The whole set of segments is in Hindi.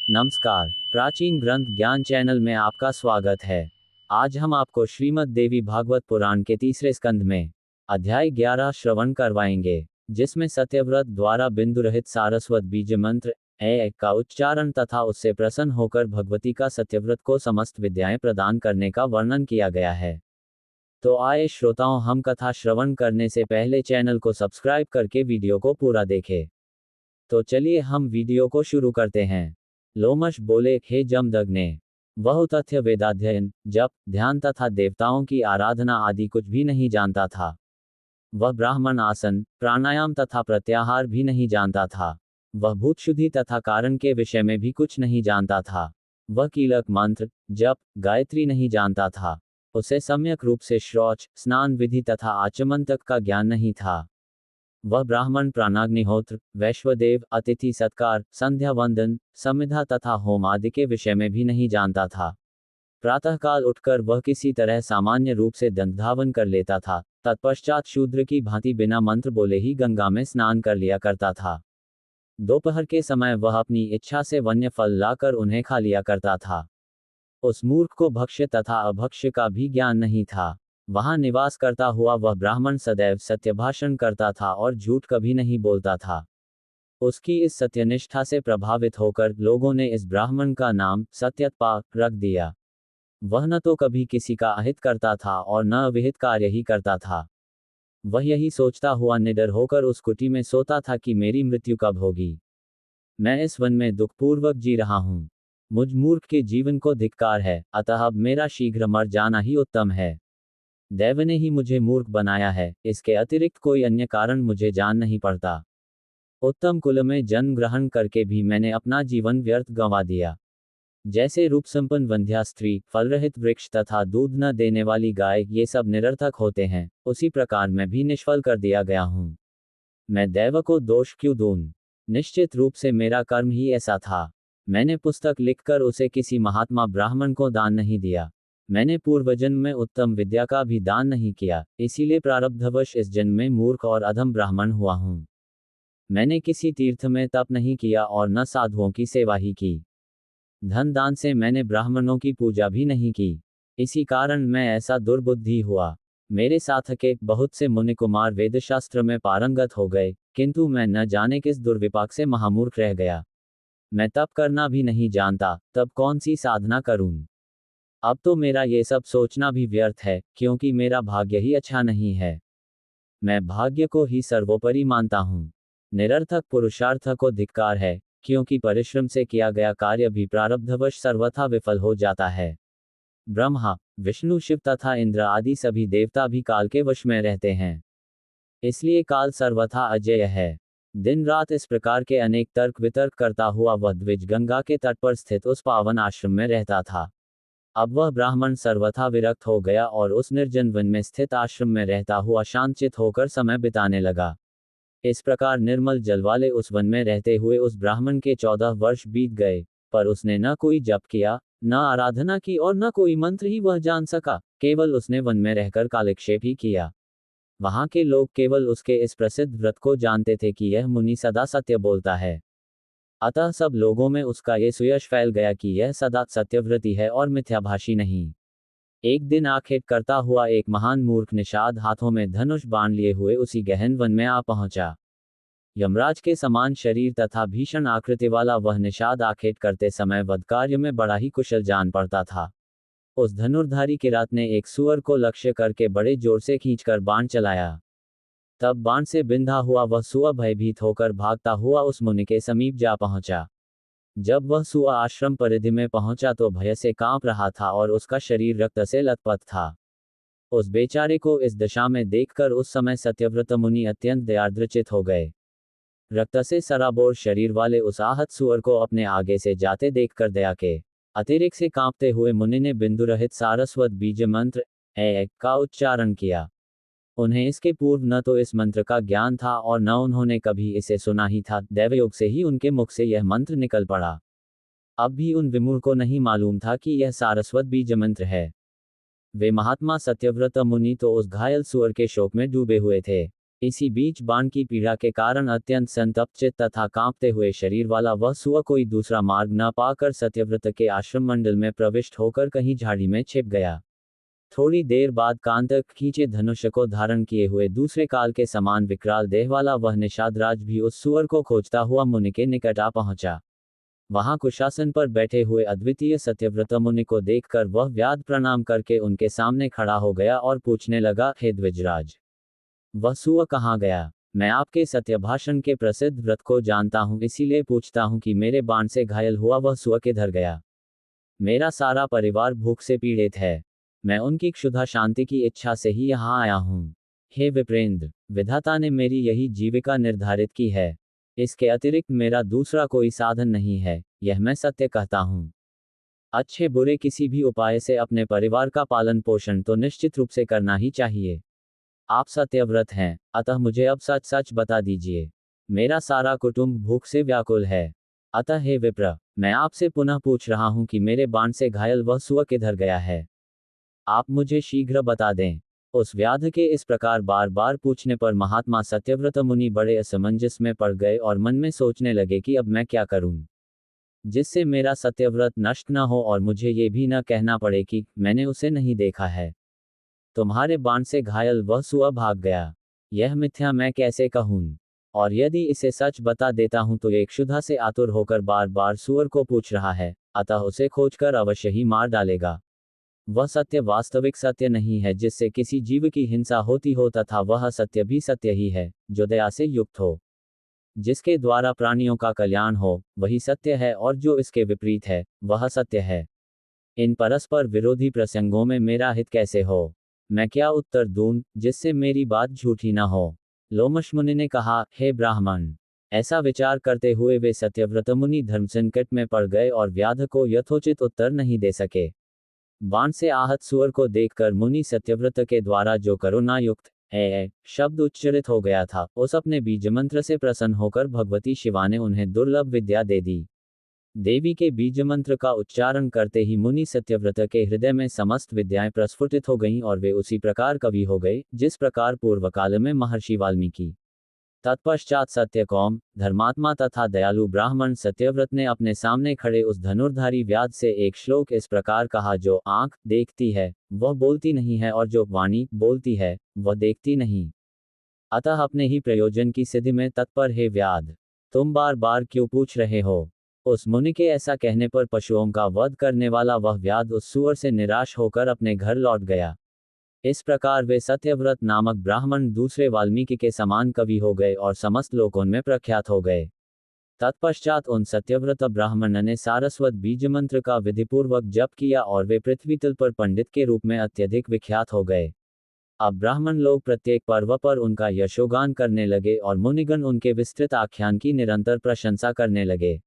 नमस्कार, प्राचीन ग्रंथ ज्ञान चैनल में आपका स्वागत है। आज हम आपको श्रीमद् देवी भागवत पुराण के तीसरे स्कंध में अध्याय 11 श्रवण करवाएंगे, जिसमें सत्यव्रत द्वारा बिंदु रहित सारस्वत बीज मंत्र ए का उच्चारण तथा उससे प्रसन्न होकर भगवती का सत्यव्रत को समस्त विद्याएं प्रदान करने का वर्णन किया गया है। तो आए श्रोताओं, हम कथा श्रवण करने से पहले चैनल को सब्सक्राइब करके वीडियो को पूरा देखें। तो चलिए हम वीडियो को शुरू करते हैं। लोमश बोले, हे जमदग्ने, वह तथ्य वेदाध्ययन, जप, ध्यान तथा देवताओं की आराधना आदि कुछ भी नहीं जानता था। वह ब्राह्मण आसन, प्राणायाम तथा प्रत्याहार भी नहीं जानता था। वह भूत शुद्धि तथा कारण के विषय में भी कुछ नहीं जानता था। वह कीलक मंत्र, जप, गायत्री नहीं जानता था। उसे सम्यक रूप से शौच, स्नान विधि तथा आचमन तक का ज्ञान नहीं था। वह ब्राह्मण प्राणाग्निहोत्र, वैश्वदेव, अतिथि सत्कार, संध्या वंदन, समिधा तथा होम आदि के विषय में भी नहीं जानता था। प्रातःकाल उठकर वह किसी तरह सामान्य रूप से दंतधावन कर लेता था। तत्पश्चात शूद्र की भांति बिना मंत्र बोले ही गंगा में स्नान कर लिया करता था। दोपहर के समय वह अपनी इच्छा से वन्य फल लाकर उन्हें खा लिया करता था। उस मूर्ख को भक्ष्य तथा अभक्ष्य का भी ज्ञान नहीं था। वहां निवास करता हुआ वह ब्राह्मण सदैव सत्य भाषण करता था और झूठ कभी नहीं बोलता था। उसकी इस सत्यनिष्ठा से प्रभावित होकर लोगों ने इस ब्राह्मण का नाम सत्यत्पा रख दिया। वह न तो कभी किसी का अहित करता था और न अविहित कार्य ही करता था। वह यही सोचता हुआ निडर होकर उस कुटी में सोता था कि मेरी मृत्यु कब होगी। मैं इस वन में दुखपूर्वक जी रहा हूँ। मुझ मूर्ख के जीवन को धिक्कार है, अतः अब मेरा शीघ्र मर जाना ही उत्तम है। दैव ने ही मुझे मूर्ख बनाया है, इसके अतिरिक्त कोई अन्य कारण मुझे जान नहीं पड़ता। उत्तम कुल में जन्म ग्रहण करके भी मैंने अपना जीवन व्यर्थ गंवा दिया। जैसे रूप संपन्न वंध्या स्त्री, फलरहित वृक्ष तथा दूध न देने वाली गाय ये सब निरर्थक होते हैं, उसी प्रकार मैं भी निष्फल कर दिया गया हूँ। मैं दैव को दोष क्यों दूं? निश्चित रूप से मेरा कर्म ही ऐसा था। मैंने पुस्तक लिखकर उसे किसी महात्मा ब्राह्मण को दान नहीं दिया। मैंने पूर्वजन्म में उत्तम विद्या का भी दान नहीं किया, इसीलिए प्रारब्धवश इस जन्म में मूर्ख और अधम ब्राह्मण हुआ हूँ। मैंने किसी तीर्थ में तप नहीं किया और न साधुओं की सेवा ही की। धन दान से मैंने ब्राह्मणों की पूजा भी नहीं की। इसी कारण मैं ऐसा दुर्बुद्धि हुआ। मेरे साथ के बहुत से मुनि कुमार वेदशास्त्र में पारंगत हो गए, किंतु मैं न जाने किस दुर्विपाक से महामूर्ख रह गया। मैं तप करना भी नहीं जानता, तब कौन सी साधना करूं? अब तो मेरा ये सब सोचना भी व्यर्थ है, क्योंकि मेरा भाग्य ही अच्छा नहीं है। मैं भाग्य को ही सर्वोपरि मानता हूँ। निरर्थक पुरुषार्थ को धिक्कार है, क्योंकि परिश्रम से किया गया कार्य भी प्रारब्धवश सर्वथा विफल हो जाता है। ब्रह्मा, विष्णु, शिव तथा इंद्र आदि सभी देवता भी काल के वश में रहते हैं। इसलिए काल सर्वथा अजेय है। दिन रात इस प्रकार के अनेक तर्क वितर्क करता हुआ वह द्विज गंगा के तट पर स्थित उस पावन आश्रम में रहता था। अब वह ब्राह्मण सर्वथा विरक्त हो गया और उस निर्जन वन में स्थित आश्रम में रहता हुआ शांतचित होकर समय बिताने लगा। इस प्रकार निर्मल जल वाले उस वन में रहते हुए उस ब्राह्मण के 14 वर्ष बीत गए, पर उसने न कोई जप किया, न आराधना की और न कोई मंत्र ही वह जान सका। केवल उसने वन में रहकर कालक्षेप ही किया। वहां के लोग केवल उसके इस प्रसिद्ध व्रत को जानते थे कि यह मुनि सदा सत्य बोलता है। अतः सब लोगों में उसका ये सुयश फैल गया कि यह सदा सत्यव्रती है और मिथ्याभाषी नहीं। एक दिन आखेट करता हुआ एक महान मूर्ख निषाद हाथों में धनुष बाण लिए हुए उसी गहन वन में आ पहुंचा। यमराज के समान शरीर तथा भीषण आकृति वाला वह निषाद आखेट करते समय वध कार्य में बड़ा ही कुशल जान पड़ता था। उस धनुर्धारी किरात ने एक सुअर को लक्ष्य करके बड़े जोर से खींचकर बाण चलाया। तब बाण से बिंधा हुआ वह सुआ भयभीत होकर भागता हुआ उस मुनि के समीप जा पहुंचा। जब वह सुआ आश्रम परिधि में पहुंचा तो भय से कांप रहा था और उसका शरीर रक्त से लथपथ था। उस बेचारे को इस दशा में देखकर उस समय सत्यव्रत मुनि अत्यंत दयार्द्रचित हो गए। रक्त से सराबोर शरीर वाले उस आहत सुअर को अपने आगे से जाते देखकर दया के अतिरिक्त से कांपते हुए मुनि ने बिंदु रहित सारस्वत बीज मंत्र ए का उच्चारण किया। उन्हें इसके पूर्व न तो इस मंत्र का ज्ञान था और न उन्होंने कभी इसे सुना ही था। दैवयोग से ही उनके मुख से यह मंत्र निकल पड़ा। अब भी उन विमूढ़ को नहीं मालूम था कि यह सारस्वत बीज मंत्र है। वे महात्मा सत्यव्रत मुनि तो उस घायल सुअर के शोक में डूबे हुए थे। इसी बीच बाण की पीड़ा के कारण अत्यंत संतप्त चित्त तथा कांपते हुए शरीर वाला वह सुअर कोई दूसरा मार्ग न पाकर सत्यव्रत के आश्रम मंडल में प्रविष्ट होकर कहीं झाड़ी में छिप गया। थोड़ी देर बाद कांतक खींचे धनुष को धारण किए हुए दूसरे काल के समान विकराल देह वाला वह निषादराज भी उस सुअर को खोजता हुआ मुनि के निकट आ पहुंचा। वहां कुशासन पर बैठे हुए अद्वितीय सत्यव्रत मुनि को देखकर वह व्याध प्रणाम करके उनके सामने खड़ा हो गया और पूछने लगा, हे द्विजराज, वह सुअर कहाँ गया? मैं आपके सत्यभाषण के प्रसिद्ध व्रत को जानता हूं, इसीलिए पूछता हूं कि मेरे बाण से घायल हुआ वह सुअर किधर गया? मेरा सारा परिवार भूख से पीड़ित है। मैं उनकी क्षुधा शांति की इच्छा से ही यहाँ आया हूँ। हे विप्रेंद्र, विधाता ने मेरी यही जीविका निर्धारित की है। इसके अतिरिक्त मेरा दूसरा कोई साधन नहीं है, यह मैं सत्य कहता हूँ। अच्छे बुरे किसी भी उपाय से अपने परिवार का पालन पोषण तो निश्चित रूप से करना ही चाहिए। आप सत्यव्रत हैं, अतः मुझे अब सच सच बता दीजिए। मेरा सारा कुटुंब भूख से व्याकुल है। अतः हे विप्र, मैं आपसे पुनः पूछ रहा हूं कि मेरे बाण से घायल वह सुअर किधर गया है? आप मुझे शीघ्र बता दें। उस व्याध के इस प्रकार बार बार पूछने पर महात्मा सत्यव्रत मुनि बड़े असमंजस में पड़ गए और मन में सोचने लगे कि अब मैं क्या करूं, जिससे मेरा सत्यव्रत नष्ट न हो और मुझे ये भी न कहना पड़े कि मैंने उसे नहीं देखा है। तुम्हारे बाण से घायल वह सुअर भाग गया, यह मिथ्या मैं कैसे कहूं? और यदि इसे सच बता देता हूं तो एक क्षुधा से आतुर होकर बार बार सुअर को पूछ रहा है, अतः उसे खोजकर अवश्य ही मार डालेगा। वह सत्य वास्तविक सत्य नहीं है जिससे किसी जीव की हिंसा होती हो, तथा वह सत्य भी सत्य ही है जो दया से युक्त हो, जिसके द्वारा प्राणियों का कल्याण हो, वही सत्य है, और जो इसके विपरीत है वह सत्य है। इन परस्पर विरोधी प्रसंगों में मेरा हित कैसे हो? मैं क्या उत्तर दूं जिससे मेरी बात झूठी न हो? लोमश मुनि ने कहा, हे ब्राह्मण, ऐसा विचार करते हुए वे सत्यव्रत मुनि धर्म संकट में पड़ गए और व्याध को यथोचित उत्तर नहीं दे सके। बाण से आहत सुअर को देखकर मुनि सत्यव्रत के द्वारा जो करुणायुक्त है शब्द उच्चारित हो गया था, उस अपने बीज मंत्र से प्रसन्न होकर भगवती शिवा ने उन्हें दुर्लभ विद्या दे दी। देवी के बीज मंत्र का उच्चारण करते ही मुनि सत्यव्रत के हृदय में समस्त विद्याएं प्रस्फुटित हो गईं और वे उसी प्रकार कवि हो गए जिस प्रकार पूर्व काल में महर्षि वाल्मीकि। तत्पश्चात सत्यकौम, धर्मात्मा तथा दयालु ब्राह्मण सत्यव्रत ने अपने सामने खड़े उस धनुर्धारी व्याध से एक श्लोक इस प्रकार कहा, जो आंख देखती है वह बोलती नहीं है और जो वाणी बोलती है वह देखती नहीं। अतः अपने ही प्रयोजन की सिद्धि में तत्पर हे व्याध, तुम बार बार क्यों पूछ रहे हो? उस मुनि के ऐसा कहने पर पशुओं का वध करने वाला वह व्याध उस सुअर से निराश होकर अपने घर लौट गया। इस प्रकार वे सत्यव्रत नामक ब्राह्मण दूसरे वाल्मीकि के समान कवि हो गए और समस्त लोकों में प्रख्यात हो गए। तत्पश्चात उन सत्यव्रत ब्राह्मण ने सारस्वत बीज मंत्र का विधिपूर्वक जप किया और वे पृथ्वी तल पर पंडित के रूप में अत्यधिक विख्यात हो गए। अब ब्राह्मण लोग प्रत्येक पर्व पर उनका यशोगान करने लगे और मुनिगण उनके विस्तृत आख्यान की निरंतर प्रशंसा करने लगे।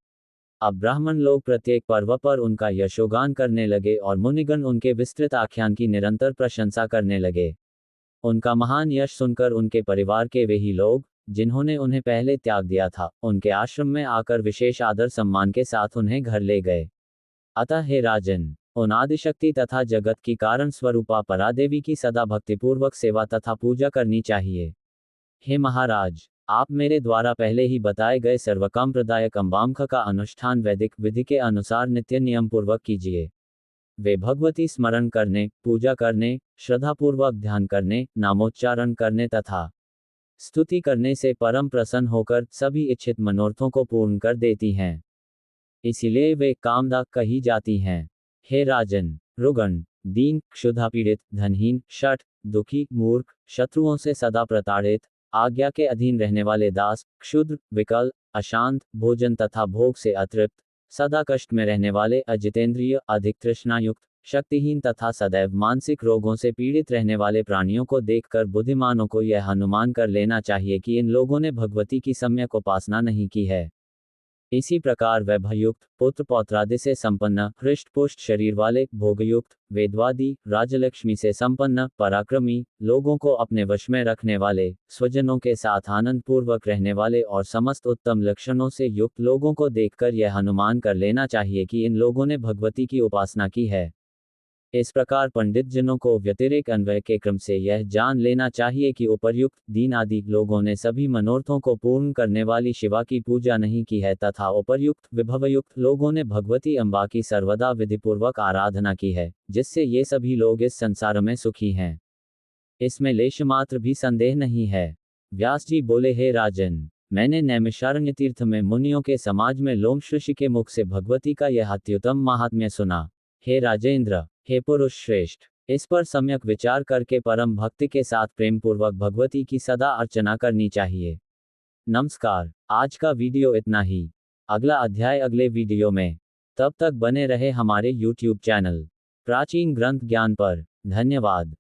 अब ब्राह्मण लोग प्रत्येक पर्व पर उनका यशोगान करने लगे और मुनिगण उनके विस्तृत आख्यान की निरंतर प्रशंसा करने लगे। उनका महान यश सुनकर उनके परिवार के वे ही लोग, जिन्होंने उन्हें पहले त्याग दिया था, उनके आश्रम में आकर विशेष आदर सम्मान के साथ उन्हें घर ले गए। अतः हे राजन, उन आदिशक्ति तथा जगत की कारण स्वरूपा परादेवी की सदा भक्तिपूर्वक सेवा तथा पूजा करनी चाहिए। हे महाराज, आप मेरे द्वारा पहले ही बताए गए सर्वकाम प्रदायक अम्बाम्ख का अनुष्ठान वैदिक विधि के अनुसार नित्य नियम पूर्वक कीजिए। वे भगवती स्मरण करने, पूजा करने, श्रद्धापूर्वक ध्यान करने, नामोच्चारण करने तथा स्तुति करने से परम प्रसन्न होकर सभी इच्छित मनोरथों को पूर्ण कर देती हैं। इसीलिए वे कामदा कही जाती हैं। हे राजन, रुगण, दीन, क्षुधा पीड़ित, धनहीन, शठ, दुखी, मूर्ख, शत्रुओं से सदा प्रताड़ित, आज्ञा के अधीन रहने वाले दास, क्षुद्र, विकल, अशांत, भोजन तथा भोग से अतृप्त, सदा कष्ट में रहने वाले, अजितेंद्रिय, अधिक तृष्णायुक्त, शक्तिहीन तथा सदैव मानसिक रोगों से पीड़ित रहने वाले प्राणियों को देखकर बुद्धिमानों को यह अनुमान कर लेना चाहिए कि इन लोगों ने भगवती की सम्यक उपासना नहीं की है। इसी प्रकार वैभवयुक्त, पुत्र पौत्रादि से संपन्न, हृष्ट पुष्ट शरीर वाले, भोगयुक्त, वेदवादी, राजलक्ष्मी से संपन्न, पराक्रमी, लोगों को अपने वश में रखने वाले, स्वजनों के साथ आनंद पूर्वक रहने वाले और समस्त उत्तम लक्षणों से युक्त लोगों को देखकर यह अनुमान कर लेना चाहिए कि इन लोगों ने भगवती की उपासना की है। इस प्रकार पंडित जनों को व्यतिरेक अन्वय के क्रम से यह जान लेना चाहिए कि उपर्युक्त दीन आदि लोगों ने सभी मनोरथों को पूर्ण करने वाली शिवा की पूजा नहीं की है तथा उपर्युक्त विभवयुक्त लोगों ने भगवती अम्बा की सर्वदा विधिपूर्वक आराधना की है, जिससे ये सभी लोग इस संसार में सुखी हैं। इसमें लेशमात्र भी संदेह नहीं है। व्यास जी बोले, हे राजन, मैंने नैमिषारण्य तीर्थ में मुनियों के समाज में लोमश ऋषि के मुख से भगवती का यह अत्युत्तम महात्म्य सुना। हे राजेंद्र, हे पुरुष श्रेष्ठ, इस पर सम्यक विचार करके परम भक्ति के साथ प्रेम पूर्वक भगवती की सदा अर्चना करनी चाहिए। नमस्कार, आज का वीडियो इतना ही। अगला अध्याय अगले वीडियो में। तब तक बने रहे हमारे YouTube चैनल प्राचीन ग्रंथ ज्ञान पर। धन्यवाद।